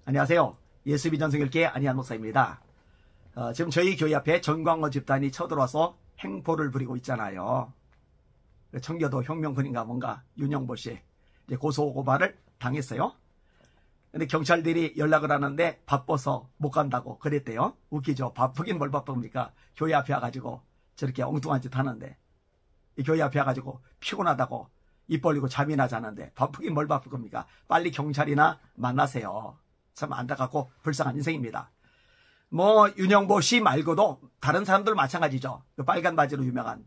안녕하세요. 예수비 전성일교회 안희한 목사입니다. 지금 저희 교회 앞에 전광호 집단이 쳐들어와서 행포를 부리고 있잖아요. 청교도 혁명군인가 뭔가 윤영보 씨 이제 고소고발을 당했어요. 근데 경찰들이 연락을 하는데 바빠서 못 간다고 그랬대요. 웃기죠. 바쁘긴 뭘 바쁩니까? 교회 앞에 와가지고 저렇게 엉뚱한 짓 하는데, 이 교회 앞에 와가지고 피곤하다고 입 벌리고 잠이나 자는데 바쁘긴 뭘 바쁠 겁니까? 빨리 경찰이나 만나세요. 참 안타깝고 불쌍한 인생입니다. 뭐 윤영보 씨 말고도 다른 사람들 마찬가지죠. 그 빨간 바지로 유명한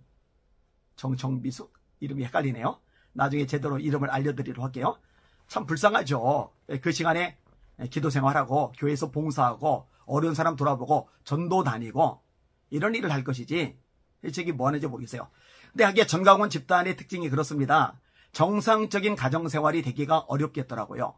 정청미숙, 이름이 헷갈리네요. 나중에 제대로 이름을 알려드리도록 할게요. 참 불쌍하죠. 그 시간에 기도 생활하고 교회에서 봉사하고 어려운 사람 돌아보고 전도 다니고 이런 일을 할 것이지 저기 뭐 하는지 모르겠어요. 근데 하기에 전광훈 집단의 특징이 그렇습니다. 정상적인 가정생활이 되기가 어렵겠더라고요.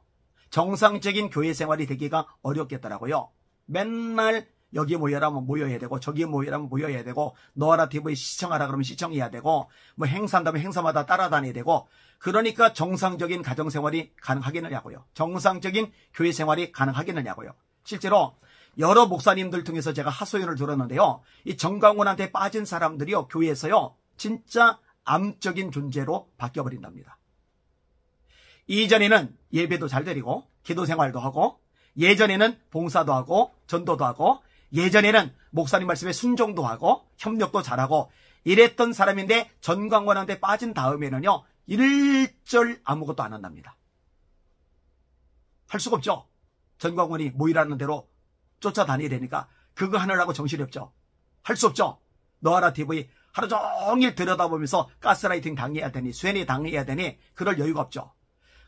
정상적인 교회 생활이 되기가 어렵겠더라고요. 맨날 여기 모여라면 모여야 되고 저기 모여라면 모여야 되고 너하라 TV 시청하라 그러면 시청해야 되고 뭐 행사한다면 행사마다 따라다녀야 되고, 그러니까 정상적인 가정생활이 가능하겠느냐고요. 정상적인 교회 생활이 가능하겠느냐고요. 실제로 여러 목사님들 통해서 제가 하소연을 들었는데요. 이 전광훈한테 빠진 사람들이요, 교회에서요 진짜 암적인 존재로 바뀌어버린답니다. 이전에는 예배도 잘 드리고 기도 생활도 하고, 예전에는 봉사도 하고 전도도 하고, 예전에는 목사님 말씀에 순종도 하고 협력도 잘하고 이랬던 사람인데 전광훈한테 빠진 다음에는요 일절 아무것도 안 한답니다. 할 수가 없죠. 전광훈이 모이라는 대로 쫓아다니야 되니까 그거 하느라고 정신이 없죠. 할 수 없죠. 너하라 TV 하루 종일 들여다보면서 가스라이팅 당해야 되니 쇠뇌 당해야 되니 그럴 여유가 없죠.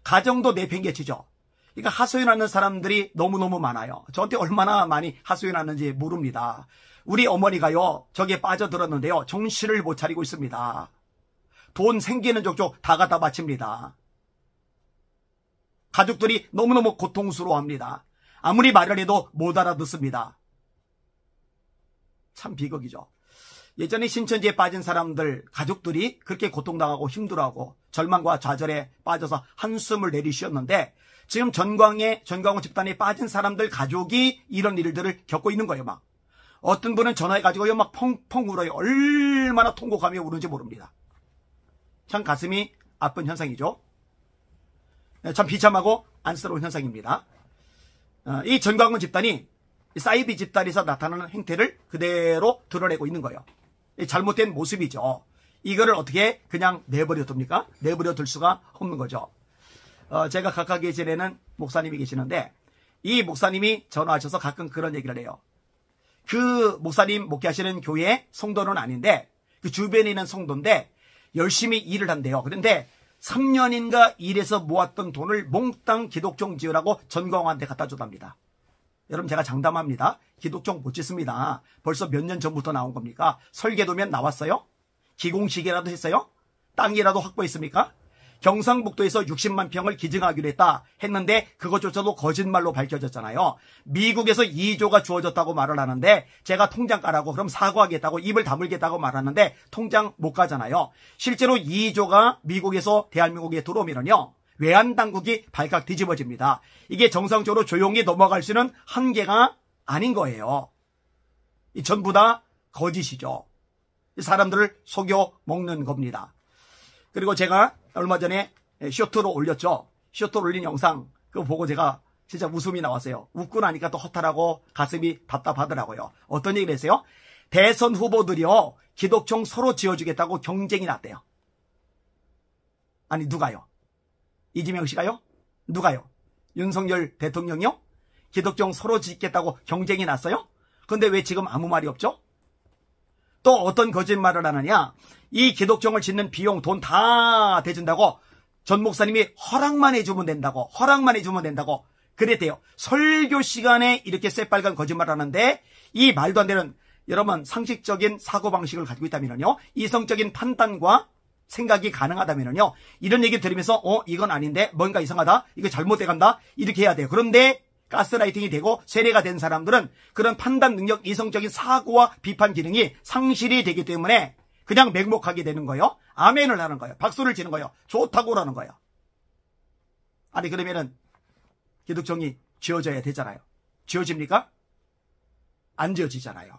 가정도 내팽개치죠. 그러니까 하소연하는 사람들이 너무너무 많아요. 저한테 얼마나 많이 하소연하는지 모릅니다. 우리 어머니가요 저기에 빠져들었는데요 정신을 못 차리고 있습니다. 돈 생기는 족족 다 갖다 바칩니다. 가족들이 너무너무 고통스러워합니다. 아무리 말을 해도 못 알아듣습니다. 참 비극이죠. 예전에 신천지에 빠진 사람들 가족들이 그렇게 고통당하고 힘들어하고 절망과 좌절에 빠져서 한숨을 내리쉬었는데, 지금 전광훈 집단에 빠진 사람들 가족이 이런 일들을 겪고 있는 거예요. 막 어떤 분은 전화해가지고요 막 펑펑 울어요. 얼마나 통곡하며 우는지 모릅니다. 참 가슴이 아픈 현상이죠. 참 비참하고 안쓰러운 현상입니다. 이 전광훈 집단이 사이비 집단에서 나타나는 행태를 그대로 드러내고 있는 거예요. 잘못된 모습이죠. 이거를 어떻게 그냥 내버려 둡니까? 내버려 둘 수가 없는 거죠. 제가 각각에 지내는 목사님이 계시는데 이 목사님이 전화하셔서 가끔 그런 얘기를 해요. 그 목사님 목회하시는 교회 성도는 아닌데 그 주변에 있는 성도인데 열심히 일을 한대요. 그런데 3년인가 일해서 모았던 돈을 몽땅 기독종 지으라고 전광훈한테 갖다 줬답니다. 여러분 제가 장담합니다. 기독종 못 짓습니다. 벌써 몇 년 전부터 나온 겁니까? 설계도면 나왔어요? 기공식이라도 했어요? 땅이라도 확보했습니까? 경상북도에서 60만 평을 기증하기로 했는데 그것조차도 거짓말로 밝혀졌잖아요. 미국에서 2조가 주어졌다고 말을 하는데 제가 통장 까라고 그럼 사과하겠다고 입을 다물겠다고 말하는데 통장 못 가잖아요. 실제로 2조가 미국에서 대한민국에 들어오면요 외환당국이 발칵 뒤집어집니다. 이게 정상적으로 조용히 넘어갈 수 있는 한계가 아닌 거예요. 이 전부 다 거짓이죠. 사람들을 속여 먹는 겁니다. 그리고 제가 얼마 전에 쇼트로 올렸죠. 쇼트로 올린 영상 그거 보고 제가 진짜 웃음이 나왔어요. 웃고 나니까 또 허탈하고 가슴이 답답하더라고요. 어떤 얘기를 했어요? 대선 후보들이요 기독종 서로 지어주겠다고 경쟁이 났대요. 아니 누가요? 이재명 씨가요? 누가요? 윤석열 대통령이요? 기독종 서로 짓겠다고 경쟁이 났어요? 근데 왜 지금 아무 말이 없죠? 또 어떤 거짓말을 하느냐? 이 기독종을 짓는 비용 돈 다 대준다고 전 목사님이 허락만 해주면 된다고 그랬대요. 설교 시간에 이렇게 새빨간 거짓말을 하는데 이 말도 안 되는, 여러분 상식적인 사고방식을 가지고 있다면요 이성적인 판단과 생각이 가능하다면요 이런 얘기 들으면서 이건 아닌데 뭔가 이상하다 이거 잘못돼 간다 이렇게 해야 돼요. 그런데 가스라이팅이 되고 세뇌가 된 사람들은 그런 판단 능력, 이성적인 사고와 비판 기능이 상실이 되기 때문에 그냥 맹목하게 되는 거예요. 아멘을 하는 거예요. 박수를 치는 거예요. 좋다고 그러는 거예요. 아니 그러면은 기독종이 지어져야 되잖아요. 지어집니까? 안 지어지잖아요.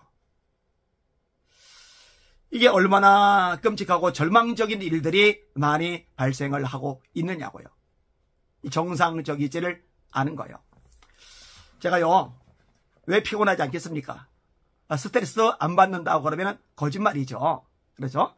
이게 얼마나 끔찍하고 절망적인 일들이 많이 발생을 하고 있느냐고요. 정상적이지를 않은 거예요. 제가요, 왜 피곤하지 않겠습니까? 스트레스 안 받는다고 그러면 거짓말이죠. 그렇죠?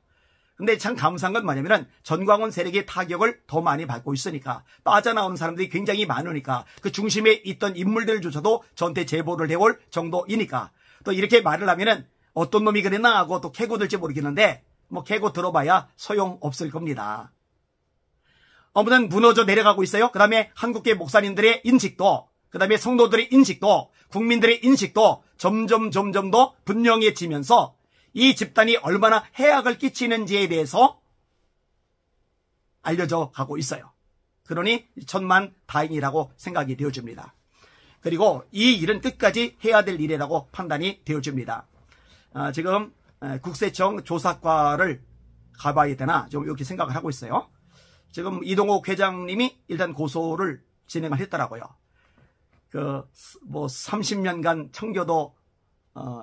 근데 참 감사한 건 뭐냐면은 전광훈 세력의 타격을 더 많이 받고 있으니까, 빠져나오는 사람들이 굉장히 많으니까, 그 중심에 있던 인물들조차도 저한테 제보를 해올 정도이니까, 또 이렇게 말을 하면은 어떤 놈이 그랬나 하고 또 캐고 들지 모르겠는데, 뭐 캐고 들어봐야 소용없을 겁니다. 아무튼 무너져 내려가고 있어요. 그 다음에 한국계 목사님들의 인식도, 그 다음에 성도들의 인식도, 국민들의 인식도 점점 더 분명해지면서 이 집단이 얼마나 해악을 끼치는지에 대해서 알려져 가고 있어요. 그러니 천만 다행이라고 생각이 되어집니다. 그리고 이 일은 끝까지 해야 될 일이라고 판단이 되어집니다. 지금 국세청 조사과를 가봐야 되나 좀 이렇게 생각을 하고 있어요. 지금 이동욱 회장님이 일단 고소를 진행을 했더라고요. 뭐 30년간 청교도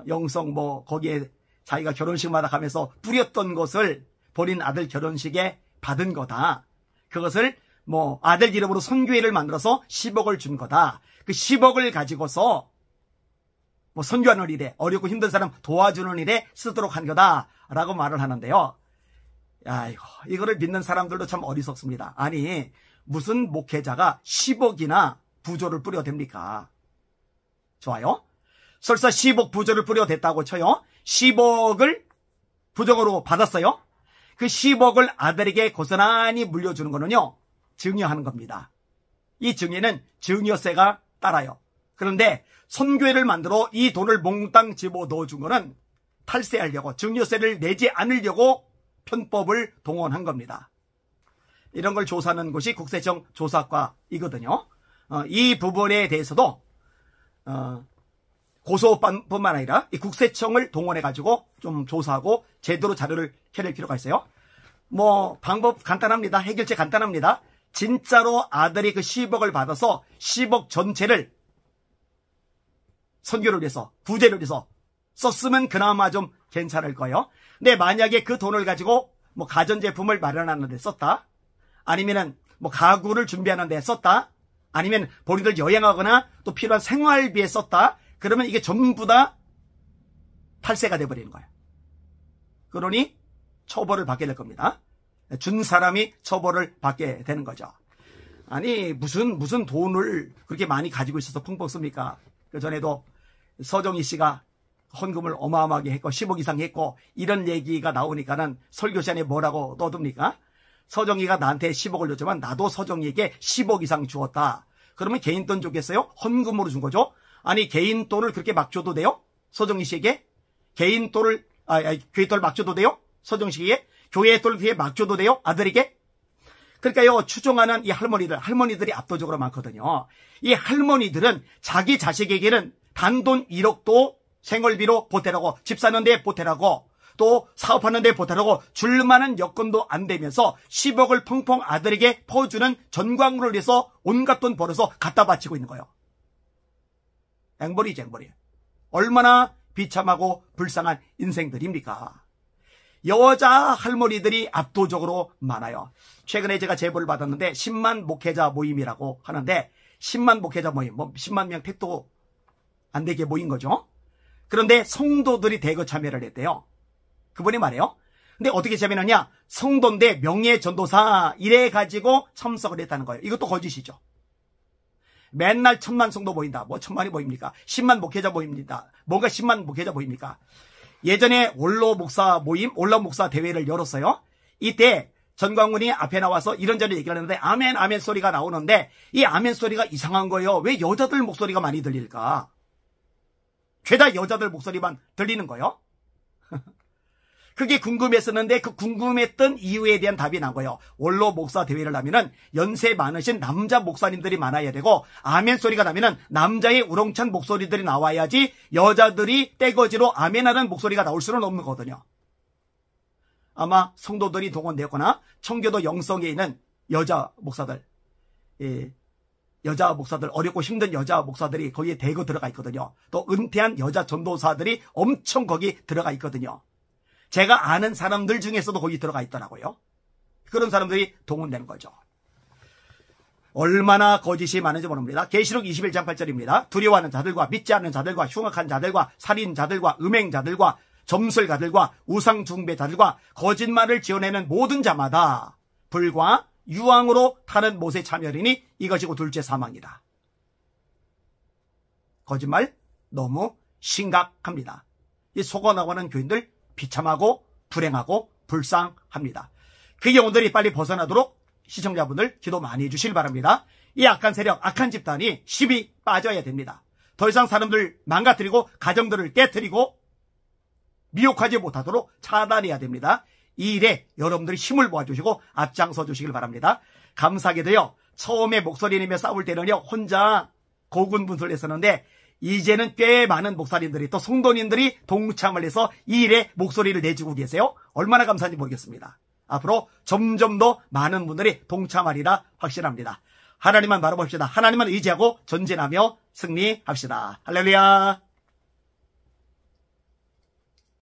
영성 뭐 거기에 자기가 결혼식마다 가면서 뿌렸던 것을 본인 아들 결혼식에 받은 거다. 그것을 뭐 아들 이름으로 선교회를 만들어서 10억을 준 거다. 그 10억을 가지고서 뭐 선교하는 일에, 어렵고 힘든 사람 도와주는 일에 쓰도록 한 거다라고 말을 하는데요. 아이고, 이거를 믿는 사람들도 참 어리석습니다. 아니, 무슨 목회자가 10억이나 부조를 뿌려댑니까? 좋아요. 설사 10억 부조를 뿌려댔다고 쳐요. 10억을 부정으로 받았어요. 그 10억을 아들에게 고스란히 물려주는 거는요, 증여하는 겁니다. 이 증여는 증여세가 따라요. 그런데 선교회를 만들어 이 돈을 몽땅 집어넣어준 거는 탈세하려고, 증여세를 내지 않으려고 편법을 동원한 겁니다. 이런 걸 조사하는 곳이 국세청 조사과이거든요. 이 부분에 대해서도 고소뿐만 아니라 이 국세청을 동원해가지고 좀 조사하고 제대로 자료를 캐낼 필요가 있어요. 뭐 방법 간단합니다. 해결책 간단합니다. 진짜로 아들이 그 10억을 받아서 10억 전체를 선교를 위해서, 구제를 위해서 썼으면 그나마 좀 괜찮을 거예요. 근데 만약에 그 돈을 가지고 뭐 가전제품을 마련하는 데 썼다, 아니면은 뭐 가구를 준비하는 데 썼다, 아니면 본인들 여행하거나 또 필요한 생활비에 썼다, 그러면 이게 전부 다 탈세가 돼버리는 거예요. 그러니 처벌을 받게 될 겁니다. 준 사람이 처벌을 받게 되는 거죠. 아니 무슨 돈을 그렇게 많이 가지고 있어서 펑펑 씁니까? 그 전에도 서정희 씨가 헌금을 어마어마하게 했고 10억 이상 했고 이런 얘기가 나오니까는 설교 시간에 뭐라고 떠듭니까? 서정희가 나한테 10억을 줬지만 나도 서정희에게 10억 이상 주었다. 그러면 개인 돈 줬겠어요? 헌금으로 준 거죠. 아니 개인 돈을 그렇게 막 줘도 돼요? 서정희 씨에게? 개인 돈을 교회 돈을 막 줘도 돼요? 서정희 씨에게? 교회 돈을 그렇게 막 줘도 돼요? 아들에게? 그러니까요, 추종하는 이 할머니들이 압도적으로 많거든요. 이 할머니들은 자기 자식에게는 단돈 1억도 생활비로 보태라고, 집 사는데 보태라고, 또 사업하는데 보태라고 줄 만한 여건도 안 되면서 10억을 펑펑 아들에게 퍼주는 전광훈을 위해서 온갖 돈 벌어서 갖다 바치고 있는 거예요. 앵벌이지, 앵벌이. 얼마나 비참하고 불쌍한 인생들입니까? 여자 할머니들이 압도적으로 많아요. 최근에 제가 제보를 받았는데 10만 목회자 모임이라고 하는데 10만 목회자 모임, 뭐 10만 명 택도 안 되게 모인 거죠. 그런데 성도들이 대거 참여를 했대요. 그분이 말해요. 근데 어떻게 참여하냐? 성도인데 명예전도사 이래가지고 참석을 했다는 거예요. 이것도 거짓이죠. 맨날 1000만 성도 모인다. 뭐 1000만이 모입니까? 10만 목회자 모입니다. 뭔가 10만 목회자 모입니까? 예전에 원로 목사 모임, 원로 목사 대회를 열었어요. 이때 전광훈이 앞에 나와서 이런저런 얘기를 하는데 아멘 아멘 소리가 나오는데 이 아멘 소리가 이상한 거예요. 왜 여자들 목소리가 많이 들릴까? 죄다 여자들 목소리만 들리는 거예요. 그게 궁금했었는데 그 궁금했던 이유에 대한 답이 나고요. 원로 목사 대회를 하면은 연세 많으신 남자 목사님들이 많아야 되고 아멘 소리가 나면은 남자의 우렁찬 목소리들이 나와야지 여자들이 떼거지로 아멘하는 목소리가 나올 수는 없는 거거든요. 아마 성도들이 동원되었거나 청교도 영성에 있는 여자 목사들, 여자 목사들, 어렵고 힘든 여자 목사들이 거기에 대거 들어가 있거든요. 또 은퇴한 여자 전도사들이 엄청 거기 들어가 있거든요. 제가 아는 사람들 중에서도 거기 들어가 있더라고요. 그런 사람들이 동원되는 거죠. 얼마나 거짓이 많은지 모릅니다. 계시록 21장 8절입니다. 두려워하는 자들과 믿지 않는 자들과 흉악한 자들과 살인자들과 음행자들과 점술가들과 우상숭배자들과 거짓말을 지어내는 모든 자마다 불과 유황으로 타는 못에 참여하리니 이것이 곧 둘째 사망이다. 거짓말 너무 심각합니다. 이 속아나가는 교인들 비참하고 불행하고 불쌍합니다. 그 영혼들이 빨리 벗어나도록 시청자분들 기도 많이 해주실 바랍니다. 이 악한 세력, 악한 집단이 힘이 빠져야 됩니다. 더 이상 사람들 망가뜨리고 가정들을 깨뜨리고 미혹하지 못하도록 차단해야 됩니다. 이 일에 여러분들이 힘을 모아주시고 앞장서 주시길 바랍니다. 감사하게도요, 처음에 목소리 내며 싸울 때는요 혼자 고군분투를 했었는데 이제는 꽤 많은 목사님들이 또 성도님들이 동참을 해서 이 일에 목소리를 내주고 계세요. 얼마나 감사한지 모르겠습니다. 앞으로 점점 더 많은 분들이 동참하리라 확신합니다. 하나님만 바라봅시다. 하나님만 의지하고 전진하며 승리합시다. 할렐루야.